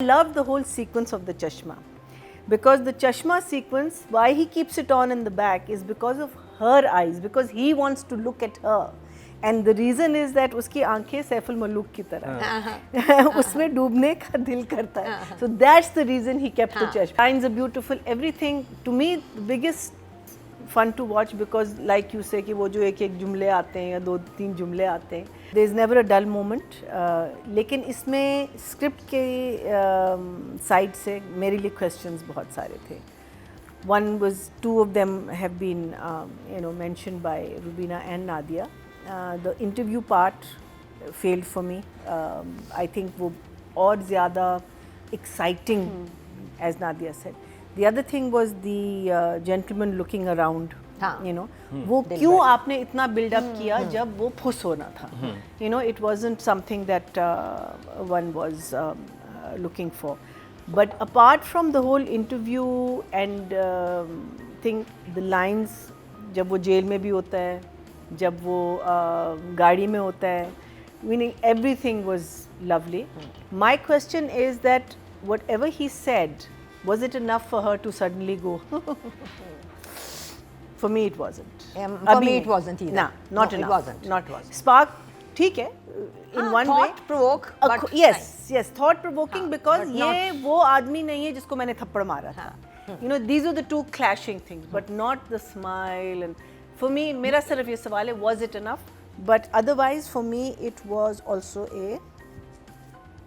love the whole sequence of the chashma, because the chashma sequence, why he keeps it on in the back is because of her eyes, because he wants to look at her, and the reason is that उसकी आंखें सैफुल मलूक की तरह उसमें डूबने का दिल करता है. So that's the reason he kept the chashma. Lines are beautiful. Everything to me the biggest fun to watch, because like you say कि वो जो एक एक जुमले आते हैं या दो तीन जुमले आते हैं, there is never a dull moment. लेकिन इसमें स्क्रिप्ट के साइड से मेरे लिए questions बहुत सारे थे. One was, two of them have been mentioned by Rubina and Nadia. The interview part failed for me. I think वो और ज़्यादा exciting as Nadia said. The other thing was the gentleman looking around. वो क्यों आपने इतना build up किया जब वो फुस होना था? It wasn't something that one was looking for. But apart from the whole interview and thing, the lines जब वो जेल में भी होता है, जब वो गाड़ी में होता है, meaning everything was lovely. My question is that whatever he said, was it enough for her to suddenly go? For me, it wasn't. For me, it wasn't either. Nah, not enough. It wasn't. Not wasn't. Spark, ठीक है, in one way. Thought provoke. But Yes, thought provoking, because ये वो आदमी नहीं है जिसको मैंने थप्पड़ मारा था. These are the two clashing things, but not the smile. And for me, मेरा सिर्फ ये सवाल है, was it enough? But otherwise, for me, it was also a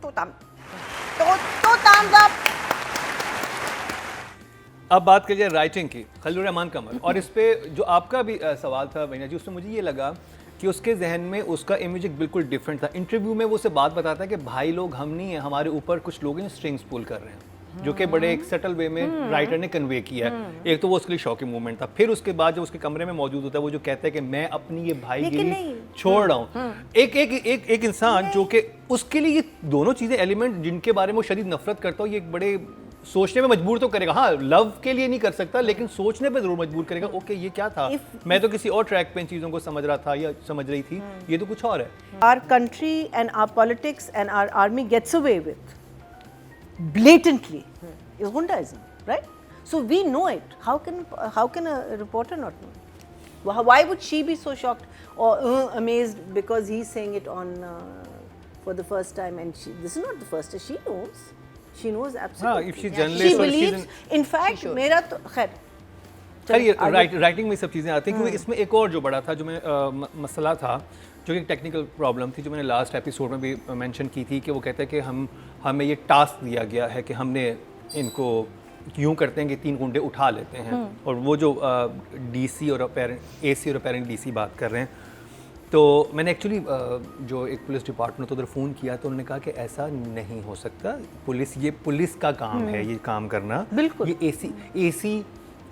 two thumbs up. अब बात करिए राइटिंग की, खलीलुर रहमान कमर, और इस पे जो आपका भी सवाल था वहीना जी, उसमें मुझे ये लगा कि उसके जहन में उसका इमेज एक बिल्कुल डिफरेंट था. इंटरव्यू में वो उसे बात बताता है कि भाई लोग हम नहीं हैं, हमारे ऊपर कुछ लोग हैं स्ट्रिंग्स पुल कर रहे हैं, जो कि बड़े एक सटल वे में राइटर ने कन्वे किया है. एक तो वो उसके लिए शॉकिंग मूवमेंट था. फिर उसके बाद जब उसके कमरे में मौजूद होता है, वो जो कहता है कि मैं अपनी ये भाईगिरी छोड़ रहा हूँ, एक इंसान जो कि उसके लिए ये दोनों चीज़ें एलिमेंट जिनके बारे में वो शदीद नफरत करता हो, ये एक बड़े सोचने में मजबूर तो करेगा. हाँ, लव के लिए नहीं कर सकता, लेकिन सोचने पे जरूर मजबूर करेगा. ओके, ये क्या था, मैं तो किसी और ट्रैक पे इन चीज़ों को समझ रहा था या समझ रही थी, ये तो कुछ और है. Our country and our politics and our army gets away with blatantly is Gundaism, right? So we know it. How can a reporter not know it? Why would she be so shocked or amazed because he's saying it on for the first time? And this is not the first time. She knows. She knows absolutely. if she's journalist, she believes. In fact, मेरा तो खैर. ये writing में सब चीज़ें आती हैं, क्योंकि इसमें एक और जो बड़ा था, जो मैं मसला था, जो एक टेक्निकल प्रॉब्लम थी, जो मैंने लास्ट एपिसोड में भी मेंशन की थी, कि वो कहते हैं कि हमें ये टास्क दिया गया है कि हमने इनको यूँ करते हैं कि 3 गुंडे उठा लेते हैं, और वो जो डीसी और अपेरेंट एसी और अपेरेंट डीसी बात कर रहे हैं. तो मैंने एक्चुअली जो एक पुलिस डिपार्टमेंट तो उधर फ़ोन किया, तो उन्होंने कहा कि ऐसा नहीं हो सकता, पुलिस का काम है ये काम करना. बिल्कुल. ये एसी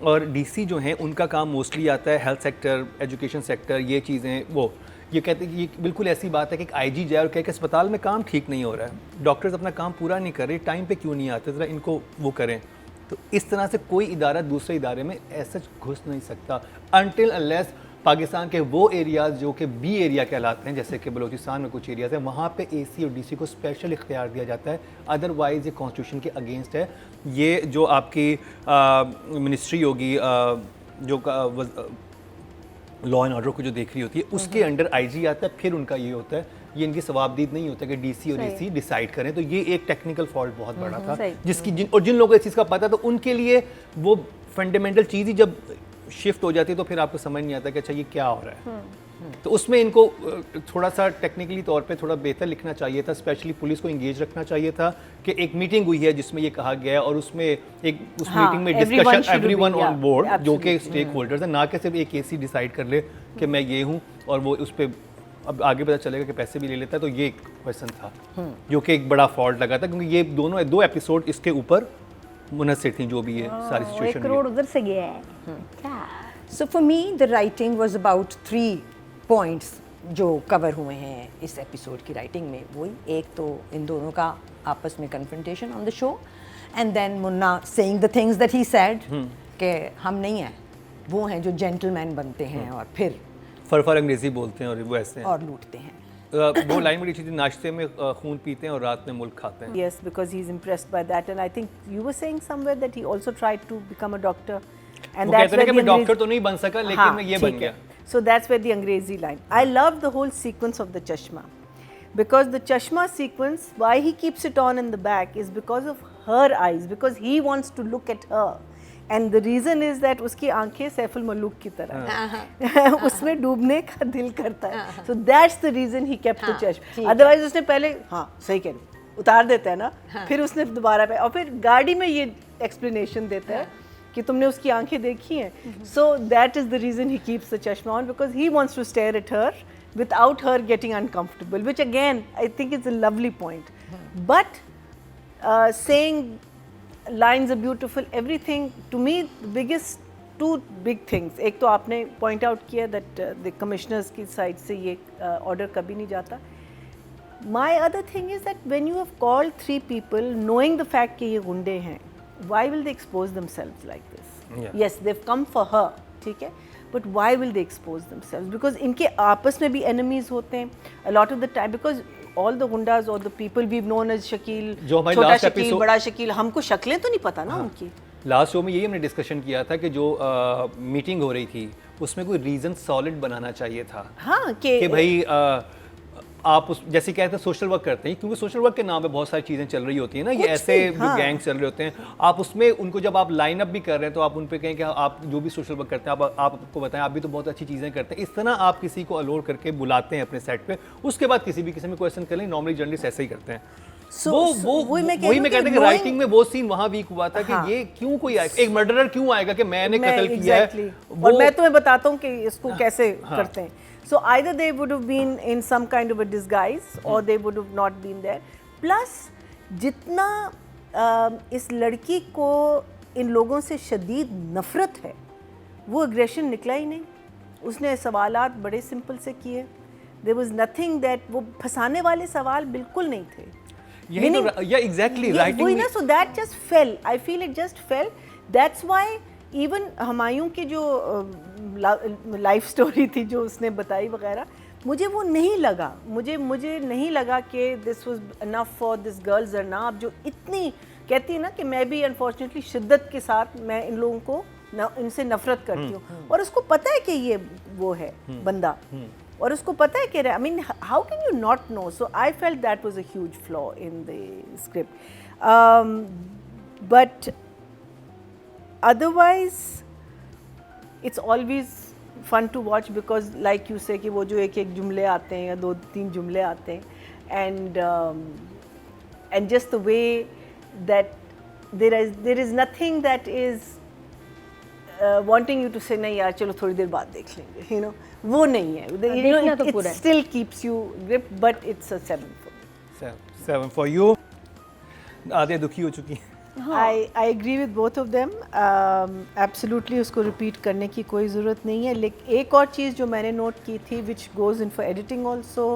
और डीसी जो हैं उनका काम मोस्टली आता है हेल्थ सेक्टर, एजुकेशन सेक्टर, ये चीज़ें. वो ये कहते हैं, ये बिल्कुल ऐसी बात है कि एक आईजी जाए और कहे कि अस्पताल में काम ठीक नहीं हो रहा है, डॉक्टर्स अपना काम पूरा नहीं कर रहे, टाइम पे क्यों नहीं आते, ज़रा इनको वो करें. तो इस तरह से कोई इदारा दूसरे इदारे में ऐसा घुस नहीं सकता अनटिल अनलेस पाकिस्तान के वो एरियाज़ जो कि बी एरिया कहलाते हैं, जैसे कि बलूचिस्तान में कुछ एरियाज़ हैं, वहाँ पे एसी और डीसी को स्पेशल इख्तियार दिया जाता है. अदरवाइज़ ये कॉन्स्टिट्यूशन के अगेंस्ट है. ये जो आपकी मिनिस्ट्री होगी जो लॉ एंड ऑर्डर को जो देख रही होती है, उसके अंडर आईजी आता है, फिर उनका ये होता है. ये इनकी सवाबदीद नहीं होता कि डीसी और एसी डिसाइड करें. तो ये एक टेक्निकल फॉल्ट बहुत बड़ा था, जिन लोगों को इस चीज़ का पता, तो उनके लिए वो फंडामेंटल चीज़ ही जब शिफ्ट हो जाती है तो फिर आपको समझ नहीं आता कि अच्छा ये क्या हो रहा है. तो उसमें इनको थोड़ा सा टेक्निकली तौर पे थोड़ा बेहतर लिखना चाहिए था. स्पेशली पुलिस को इंगेज रखना चाहिए था कि एक मीटिंग हुई है जिसमें ये कहा गया है, और उसमें उस मीटिंग में डिस्कशन, एवरीवन ऑन बोर्ड, जो कि स्टेक होल्डर्स हैं, ना कि सिर्फ एक एसी डिसाइड कर ले कि मैं ये हूँ, और वो उस पर अब आगे पता चलेगा कि पैसे भी ले लेता है. तो ये एक क्वेश्चन था जो कि एक बड़ा फॉल्ट लगा था, क्योंकि ये दो एपिसोड इसके ऊपर मुनस्सिर थी, जो भी ये सारी सिचुएशन. 1 करोड़ उधर से गया है. क्या? So for me, the writing was about 3 points जो कवर हुए हैं इस एपिसोड की राइटिंग में. वही एक तो इन दोनों का आपस में confrontation on the show, and then Munna saying the things that he said कि हम नहीं हैं, वो हैं जो जेंटलमैन बनते हैं और फिर फर अंग्रेजी बोलते हैं और वो ऐसे हैं और लूटते हैं. वो लाइन बड़ी अच्छी थी, नाश्ते में खून पीते हैं और रात में मुल्क खाते हैं। Yes, because he's impressed by that, and I think you were saying somewhere that he also tried to become a doctor, and वो कहते हैं कि मैं the डॉक्टर तो नहीं बन सका लेकिन मैं ये बन गया। So that's where the Angrezi line. I love the whole sequence of the chashma, because the chashma sequence, why he keeps it on in the back is because of her eyes, because he wants to look at her, and the reason is that उसकी आंखें सैफुल मलूक की तरह हैं। उसमें डूबने का दिल करता है। So that's the reason he kept the chashma. Otherwise उसने पहले हाँ सही कह रही उतार देता है ना, फिर उसने दोबारा पे और फिर गाड़ी में ये एक्सप्लेनेशन देता है कि तुमने उसकी आंखें देखी हैं। So that is the reason he keeps the chashma on, because he wants to stare at her without her getting uncomfortable, which again I think is a lovely point. But saying lines are beautiful, everything, to me the biggest two big things, एक तो आपने point out किया that the commissioners की side से ये order कभी नहीं जाता. My other thing is that when you have called 3 people knowing the fact कि ये गुंडे हैं, why will they expose themselves like this? Yeah. Yes, they've come for her, ठीक है, but why will they expose themselves? Because इनके आपस में भी enemies होते हैं a lot of the time, because all the gundas or the people we've known as Shakeel, जो हमारे छोटा last शकील, episode- बड़ा शकील, हमको शक्लें तो नहीं पता ना उनकी। लास्ट शो में यही हमने डिस्कशन किया था कि जो मीटिंग हो रही थी उसमें कोई रीज़न सॉलिड बनाना चाहिए था हाँ कि भाई आप उस जैसे कहते हैं सोशल वर्क करते हैं, क्योंकि सोशल वर्क के नाम पे बहुत सारी चीज़ें चल रही होती हैं ना, ये कुछ ऐसे भी, जो हाँ। गैंग चल रहे होते हैं, आप उसमें उनको जब आप लाइन अप भी कर रहे हैं तो आप उन पे कहें कि आप जो भी सोशल वर्क करते हैं आप आपको बताएं आप भी तो बहुत अच्छी चीज़ें करते हैं, इस तरह आप किसी को अलोर करके बुलाते हैं अपने सेट पे, उसके बाद किसी भी किसी में क्वेश्चन कर लें, नॉर्मली जर्नलिस्ट ऐसे ही करते हैं। वही मैं कहती हूँ कि राइटिंग में वो सीन वहाँ वीक हुआ था कि ये क्यों कोई आएगा, एक मर्डरर क्यों आएगा कि मैंने कत्ल किया है, और मैं तुम्हें बताता हूँ कि इसको कैसे करते हैं। So either they would have been in some kind of a disguise or they would have not been there. Plus जितना इस लड़की को इन लोगों से शदीद नफरत है, वो एग्रेशन निकला ही नहीं। उसने सवालात बड़े सिंपल से किए। There was nothing that वो फंसाने वाले सवाल बिल्कुल नहीं थे। यही तो या एग्जैक्टली राइटिंग वही ना, so that just fell. I feel it just fell. That's why even Humayun की जो लाइफ स्टोरी थी जो उसने बताई वगैरह, मुझे वो नहीं लगा, मुझे नहीं लगा कि this was enough for this girl जरनाब, जो इतनी कहती है ना कि मैं भी अनफॉर्चुनेटली शिद्दत के साथ मैं इन लोगों को इनसे नफरत करती हूँ, और उसको पता है कि ये वो है बंदा, और उसको पता है कि I mean how can you not know. So I felt that was a huge flaw in the script, but otherwise it's always fun to watch because like you say कि वो जो एक जुमले आते हैं या 2-3 जुमले आते हैं, and just the way that there is nothing that is wanting you to say नहीं यार चलो थोड़ी देर बाद देख लेंगे, you know, वो नहीं है, you know, it still keeps you gripped, but it's a 7 for me. 7 for you. आधे दुखी हो चुकी हैं। I agree with both of them. Absolutely उसको repeat करने की कोई ज़रूरत नहीं है, लेकिन एक और चीज़ जो मैंने नोट की थी which goes in for editing also,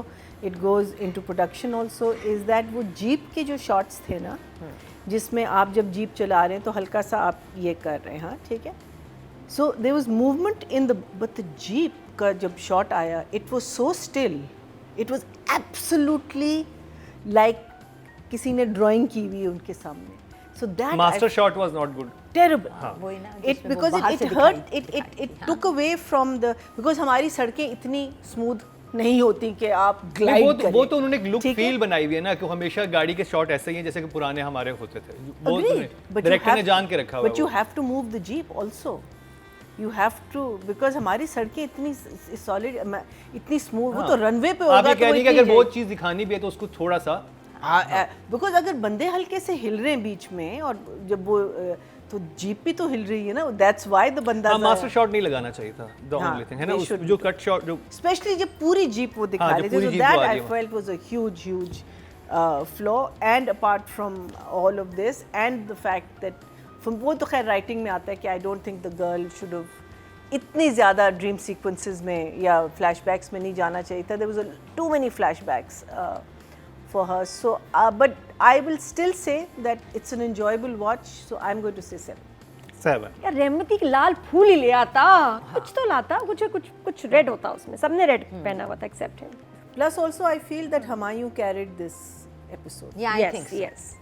it goes into production also, is that वो जीप के जो shots थे ना, जिसमें आप जब जीप चला रहे हैं तो हल्का सा आप ये कर रहे हैं, हाँ ठीक है, so there was movement in the, but the jeep का जब shot आया, it was so still, it was absolutely like किसी ने drawing की हुई है उनके सामने. So that Master shot was not good. Terrible. वही ना, It जिसमें वो because बाहर it से hurt. दिखाई It took away from the, because हमारी सड़कें इतनी smooth नहीं होती कि आप glide करें. वो तो उन्होंने एक लुक ठीक है? फील बनाई हुई है ना कि हमेशा गाड़ी के शॉट ऐसे ही हैं जैसे कि पुराने हमारे होते थे, वो Agreed. But you डायरेक्टर ने have- जान के रखा हुआ But you have to move the jeep also. You have to, because हमारी सड़कें इतनी solid, इतनी smooth, वो तो runway पे होगा आप ये तो कह वो रही हैं कि इतनी अगर वो जाएगी. चीज़ दिखानी भी है तो उसको थोड़ा सा बिकॉज अगर बंदे हल्के से हिल रहे हैं बीच में और जब वो तो जीप भी तो हिल रही है ना, दैट्स व्हाई द बंदा मास्टर शॉट नहीं लगाना चाहिए था, द ओनली थिंग है ना, they उस should जो कट शॉट जो स्पेशली जब पूरी जीप वो दिखा हाँ, रहे जब थे, पूरी so जीप वो that आ I रही है। felt was a huge flaw. And apart from all of this and the fact that from वो तो खैर राइटिंग में आता है कि I don't think the girl should have इतनी ज़्यादा ड्रीम सीक्वेंसेस में या फ्लैशबैक्स में नहीं जाना चाहिए था. There was too many flashbacks for her. So, but I will still say that it's an enjoyable watch. So I'm going to say 7. 7 यार रेवती के लाल फूल ही ले आता, कुछ तो लाता, कुछ रेड होता उसमें, सबने रेड पहना हुआ था except him. Plus also I feel that Humayun carried this episode. Yeah, I Yes, think so. yes.